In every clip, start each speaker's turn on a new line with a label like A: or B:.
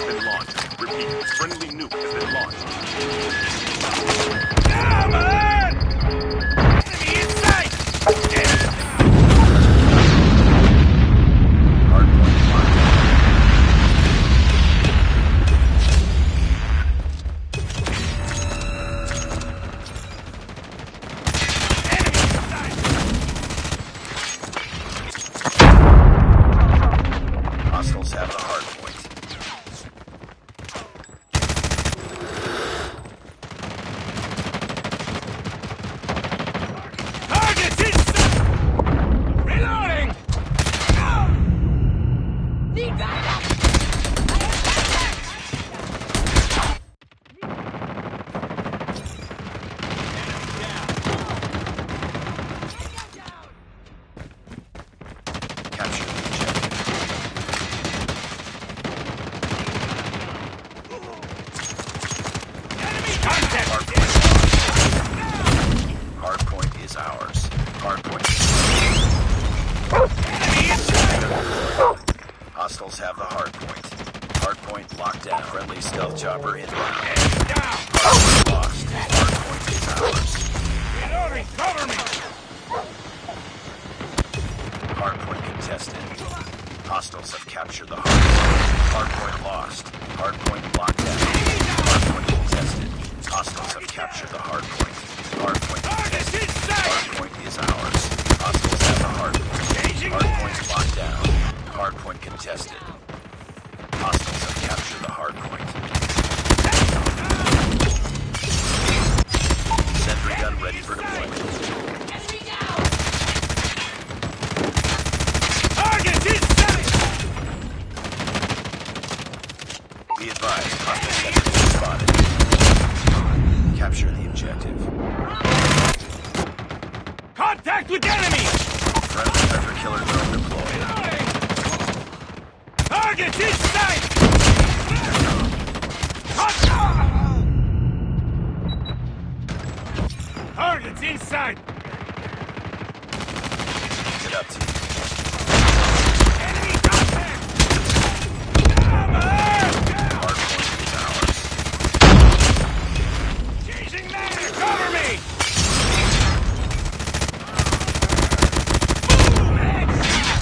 A: has been launched. Repeat, friendly nuke has been launched.
B: Come on! Enemy in sight!
A: Hardpoint locked down.
B: Enemy in sight!
A: Hostiles have the hard point.
B: Targets in sight! Reloading!
C: Need backup! I have backup!
A: Capture the objective.
B: Enemy contact!
A: Hardpoint is ours. Hardpoint.
B: Enemy in sight!
A: Hostiles have the hardpoint. Hardpoint locked down. Friendly stealth chopper inbound.
B: Enemy down!
A: Hardpoint lost. Hardpoint is ours.
B: Reloading! Cover me!
A: Hardpoint contested. Hostiles have captured the hardpoint. Hardpoint lost. Hardpoint locked down. Hardpoint contested. Hostiles have captured the hardpoint. Hardpoint
B: Targets
A: contested.
B: in sight!
A: Hardpoint is ours. Hostiles have the hardpoint.
B: Changing
A: Hardpoint
B: back!
A: locked down. Hardpoint contested. Hostiles have captured the hardpoint. Sentry gun ready for deployment.
C: Enemy down!
B: Targets in sight!
A: Be advised, hostile sentry spotted. Capture the objective.
B: Contact with enemy!
A: Friendly hunter-killer drone deployed.
B: Reloading! Targets in sight! Targets inside!
A: Get up, team.
B: Enemy contact! Come on!
A: Hardpoint is ours.
B: Chasing man! Cover me! Boom! Headshot!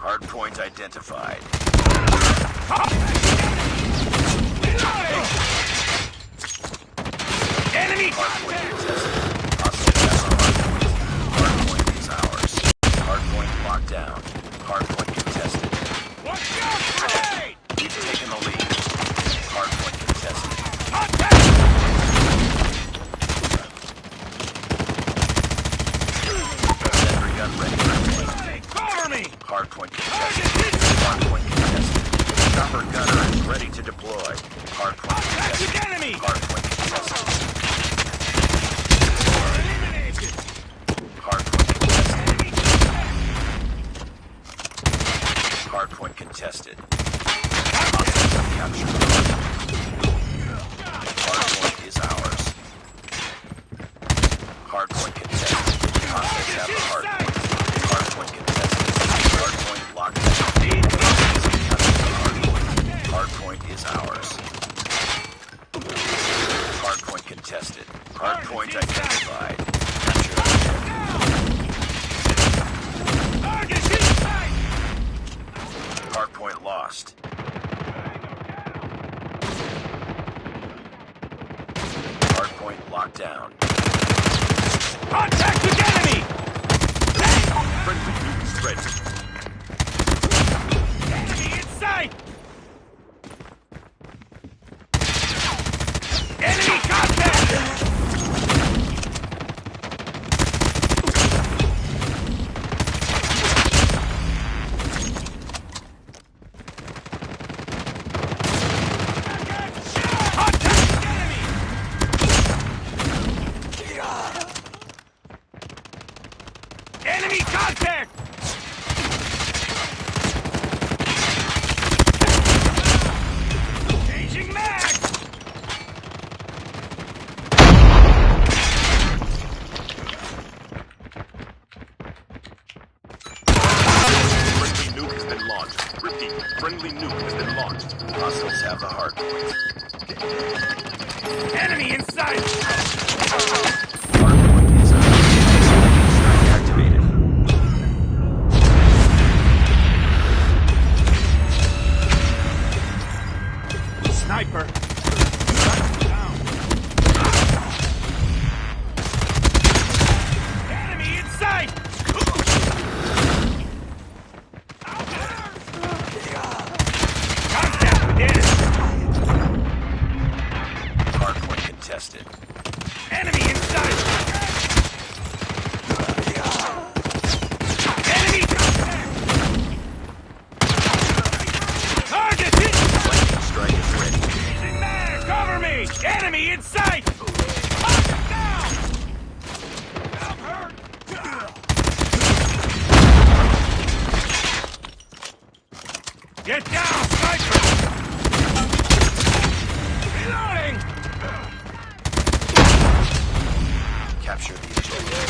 A: Hardpoint identified.
B: Enemy
A: Hardpoint
B: contact!
A: contested. Hostile has a hardpoint. Hardpoint is ours. Hardpoint locked down. Hardpoint contested.
B: Watch out! Grenade!
A: We've taken the lead. Hardpoint contested.
B: Contact!
A: Sentry gun ready for attack.
B: Cover me!
A: Hardpoint
B: Target
A: contested.
B: hit!
A: Hardpoint contested. Chopper gunner is ready to deploy. Hardpoint
B: Contact
A: contested.
B: with enemy!
A: Hardpoint contested.
B: Eliminated!
A: Hardpoint contested.
B: Enemy contact!
A: Hardpoint contested.
B: Contact!
A: Capture the hardpoint. Hardpoint is ours. Hardpoint contested. Hostiles have the hardpoint. Hardpoint contested. Hardpoint locked down. Capture the hardpoint. Hardpoint is ours. Hardpoint contested. Hardpoint identified. Capture the
B: Target in sight!
A: hardpoint lost. Hardpoint locked down.
B: Contact with enemy!
A: Friendly nukes ready.
B: Enemy in sight! Enemy contact! Contact with enemy! Enemy contact! Changing mag!
A: Friendly nuke has been launched. Repeat, friendly nuke has been launched. Hostiles have the hardpoint.
B: Enemy in sight!
A: Hardpoint is ours. Activated.
B: Sniper! Down. Enemy in sight! Contact with enemy!
A: Hardpoint contested.
B: Enemy in sight! Enemy contact! Target hit!
A: Lightning strike is ready.
B: Changing mag! Cover me! Enemy in sight! Target down! I'm hurt! Get down, sniper! Reloading!
A: Capture the objective.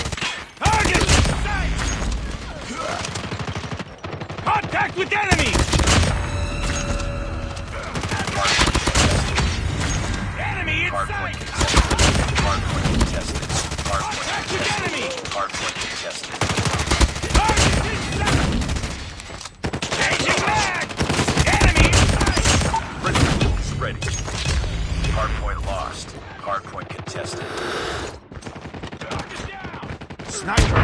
B: Target in sight! Contact with enemy! Enemy in
A: Hardpoint
B: sight!
A: contested. Hardpoint contested. Hardpoint
B: Contact with
A: contested.
B: enemy!
A: Hardpoint contested.
B: Target in sight! Changing mag! Enemy in sight!
A: Friendly nuke is ready. Hardpoint lost. Hardpoint contested.
B: Target down! Sniper!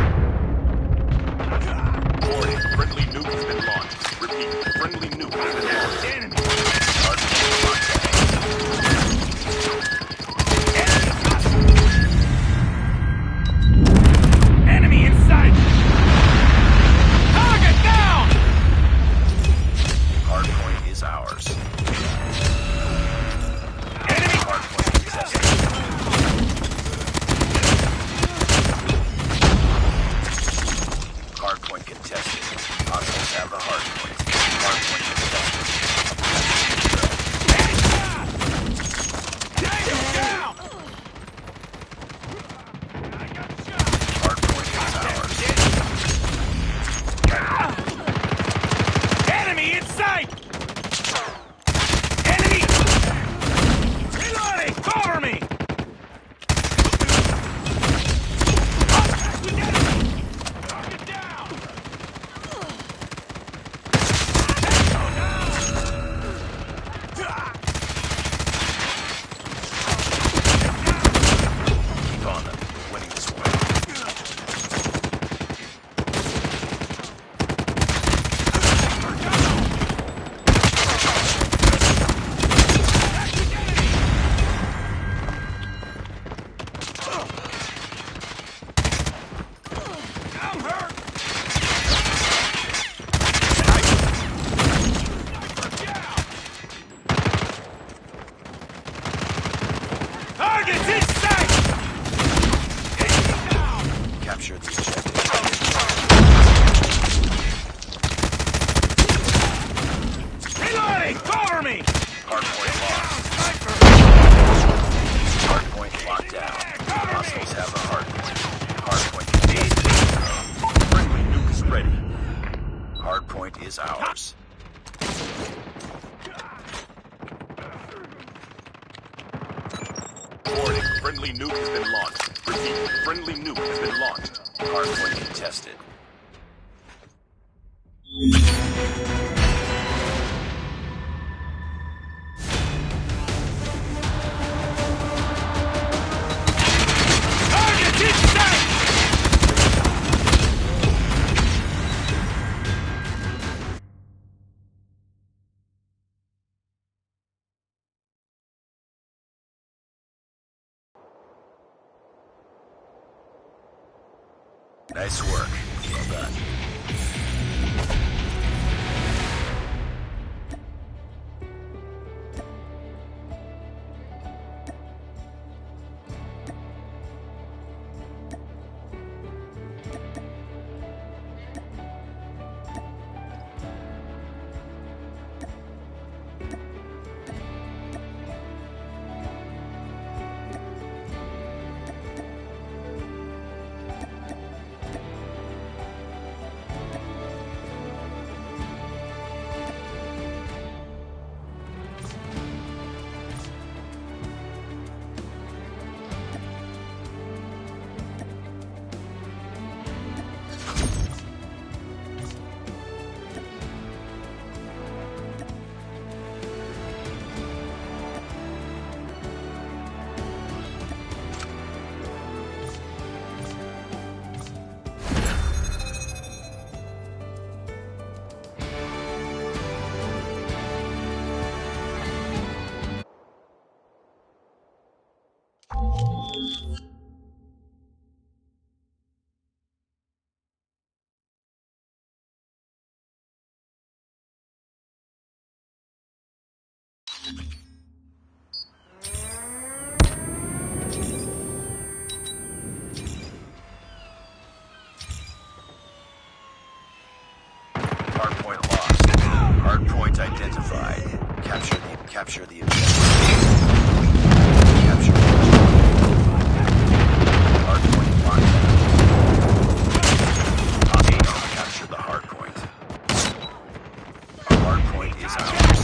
A: Warning, friendly nuke has been launched. Repeat, friendly nuke has been launched.
B: Enemy!
A: Hardpoint locked down.
B: Enemy in sight!
A: Friendly nuke has been launched. Repeat, friendly nuke has been launched. Hardpoint contested.
B: Target in sight!
A: Nice work. Well done. Hardpoint lost. Hardpoint identified. Capture the objective. Capture the hardpoint locked down. Hostile capture the hardpoint. Hardpoint is ours.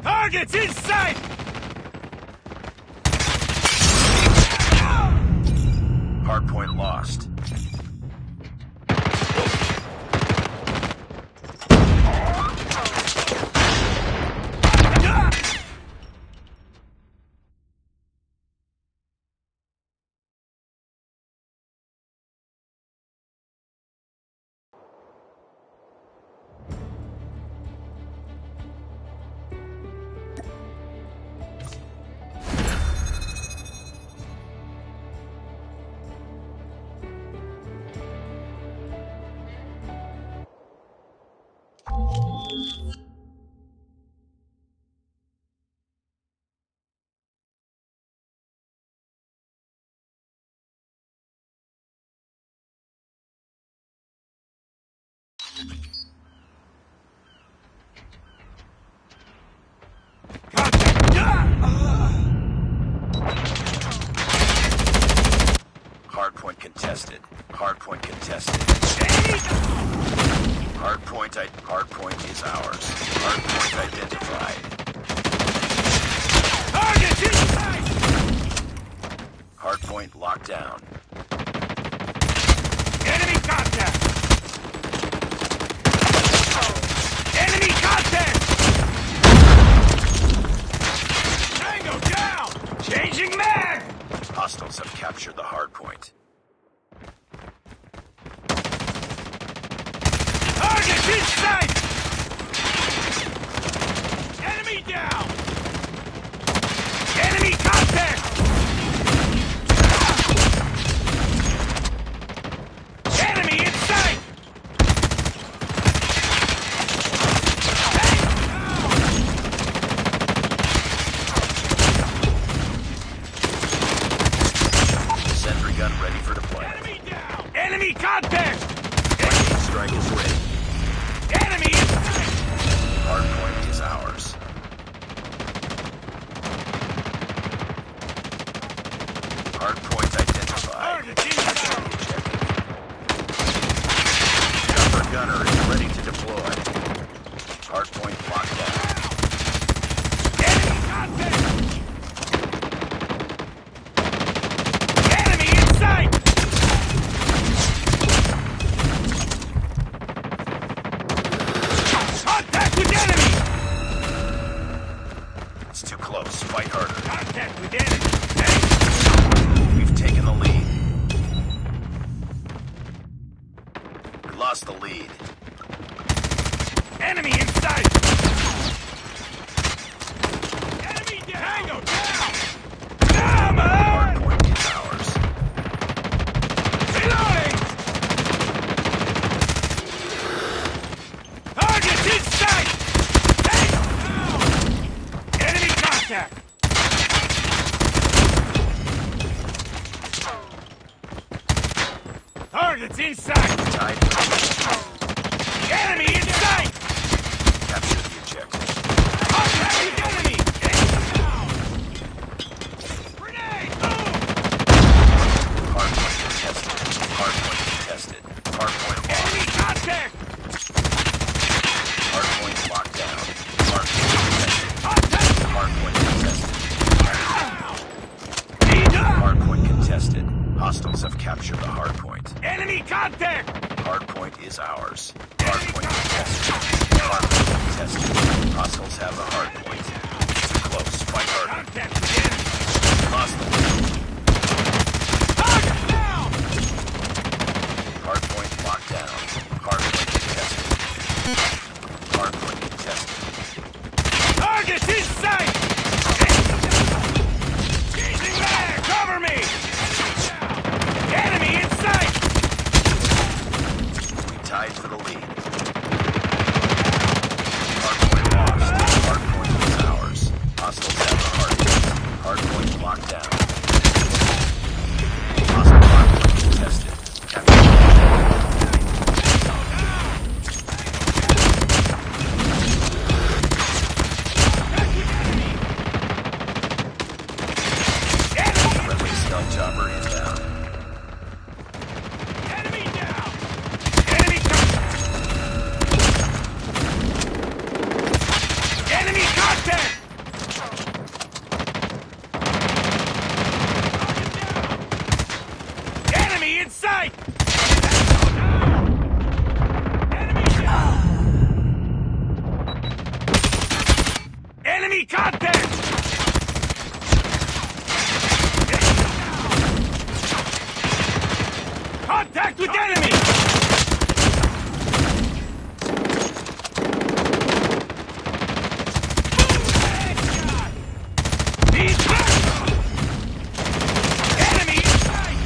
B: Targets in sight!
A: Hardpoint lost. Hardpoint contested. Hardpoint contested. Hardpoint is ours. Hardpoint identified.
B: Targets in sight!
A: Hardpoint locked down.
B: Enemy contact! Enemy contact! Tango down! Changing mag!
A: Hostiles have captured the hardpoint.
B: Target in sight! Enemy down! Enemy contact! Enemy in sight! Tango down!
A: Sentry gun ready for deployment.
B: Enemy down! Enemy contact!
A: Strike is ready.
B: Enemy in sight!
A: Hardpoint is ours. Hardpoint identified.
B: Target in sight!
A: Gunner is ready to deploy. Hardpoint locked down.
B: Enemy contact!
A: It's too close. Fight harder.
B: Contact with enemy. Hey!
A: We've taken the lead. We lost the lead.
B: Enemy in sight! Enemy down! Tango down! Come on!
A: Hardpoint is ours.
B: Reloading! Target's in sight! Tango down! Enemy contact! Target's in sight!
A: Tied.
B: Enemy in sight!
A: Capture the objective.
B: Contact with enemy! Enemy down! Grenade! Boom!
A: Hardpoint contested. Hardpoint contested. Hardpoint lost.
B: Enemy contact!
A: Hardpoint locked down. Hardpoint contested.
B: Contact!
A: Hardpoint contested.
B: Need up!
A: Hardpoint contested. Hostiles have captured the hardpoint.
B: Enemy contact!
A: Hardpoint is ours. Hardpoint contested. Hardpoint contested. Hostiles have the hardpoint. Too close. Fight harder.
B: Contact with enemy!
A: Lost the lead.
B: Target down!
A: Hardpoint locked down. Hardpoint contested. Hardpoint contested.
B: Target's in sight! Chasing back! Cover me! Enemy in sight!
A: We tied for the lead. Hardpoint lost. Hardpoint is ours. Hostiles have the hardpoint. Hardpoint locked down. Hostile hardpoint contested. Capture. Friendly stealth chopper inbound.
B: Enemy down! Enemy contact! Enemy contact! Enemy in sight! Enemy down! Enemy contact! Contact with enemy! Headshot! He's back! Enemy in sight!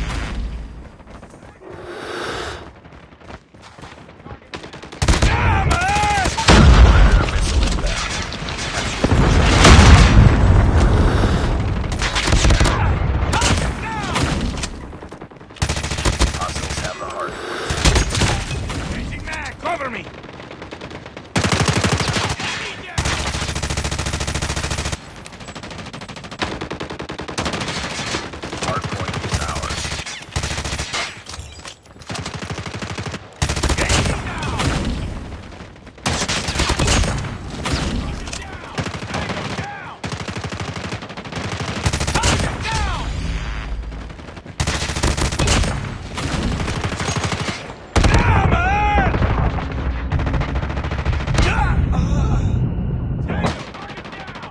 B: Come on!
A: Missile inbound.
B: Target down!
A: Hostiles have the hardpoint.
B: Changing mag! Cover me! Enemy down!
A: Hardpoint is ours.
B: Enemy down! Target down! Tango down! Target down! Come on! Tango, target down!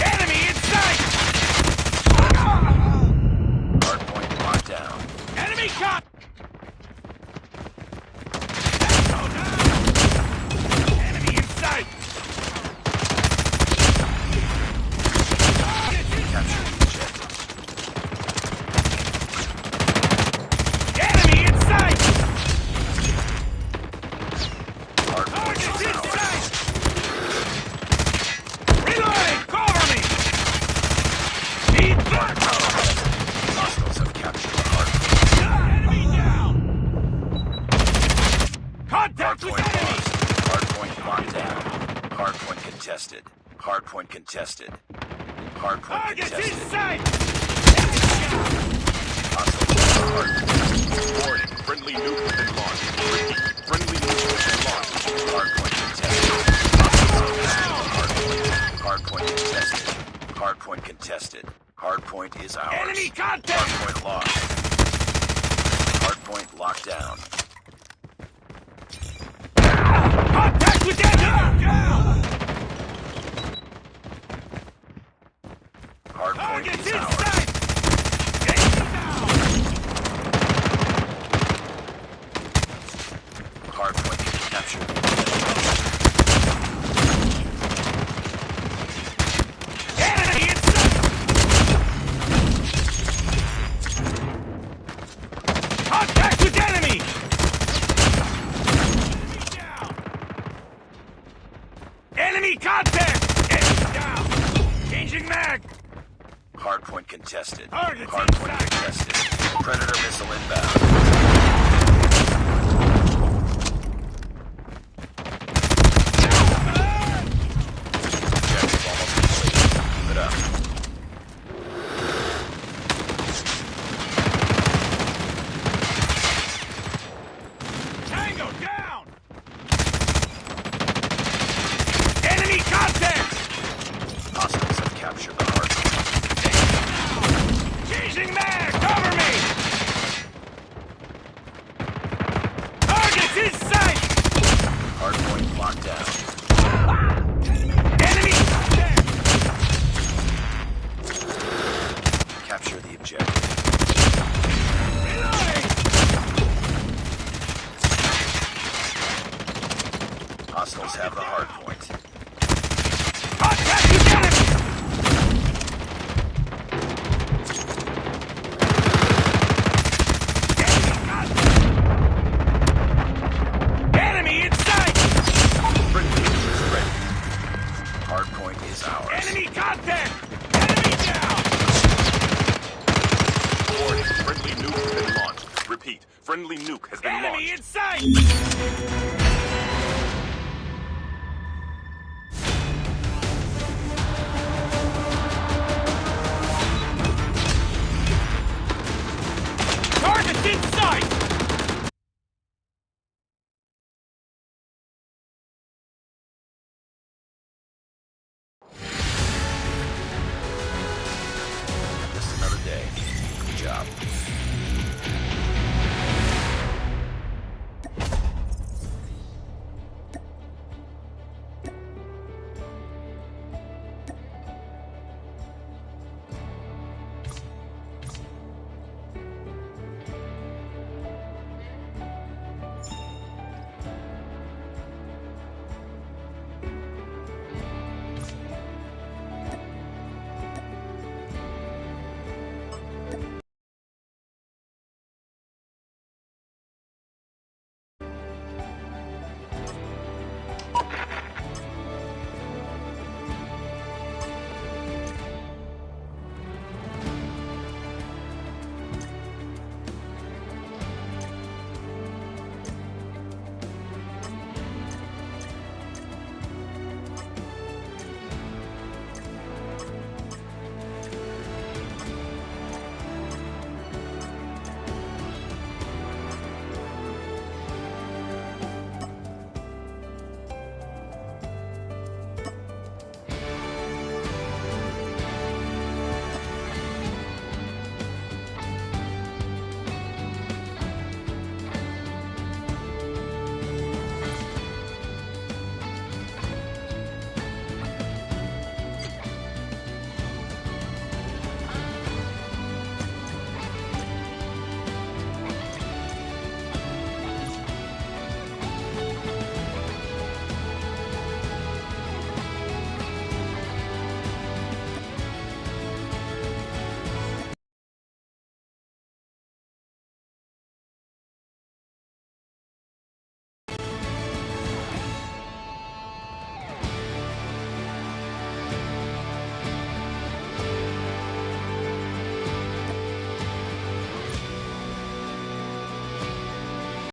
B: Enemy in sight!
A: Hardpoint locked down.
B: Enemy caught! Tango down! Enemy in sight! Target's in
A: Capture
B: sight!
A: the objective.
B: Enemy in sight!
A: Hardpoint
B: Target's
A: is
B: in
A: ours.
B: sight! Reloading! Cover me! Need back!
A: Hostiles have captured the hardpoint.
B: Enemy down! Contact with
A: Hardpoint
B: enemy!
A: lost. Hardpoint locked down. Hardpoint contested. Hardpoint contested. Hardpoint
B: Target's in
A: contested.
B: sight!
A: Hostiles have the hardpoint.
D: Warning, friendly nuke has been launched. Repeat, friendly nuke has been launched.
A: Hardpoint contested. Hostiles have captured the hardpoint. Hardpoint contested. Hardpoint contested. Hardpoint is ours.
B: Enemy contact!
A: Hardpoint lost. Hardpoint locked down.
B: Enemy contact! Enemy down! Changing mag!
A: Hardpoint contested.
B: Target's
A: Hardpoint
B: inside.
A: contested. Predator missile inbound. Objective almost complete. Keep it up.
B: Tango down! Enemy contact!
A: Hostiles have captured the hardpoint.
B: Changing mag! Cover me! Target's in sight!
A: Hardpoint locked down.
B: Enemy contact!
A: Capture the objective.
B: Reloading!
A: Hostiles have the hardpoint.
B: Contact with enemy! Enemy in sight!
A: Friendly is ready. Hardpoint is ours.
B: Enemy contact! Enemy down!
D: Warning, friendly nuke has been launched. Repeat, friendly nuke has been
B: Enemy
D: launched.
B: in sight!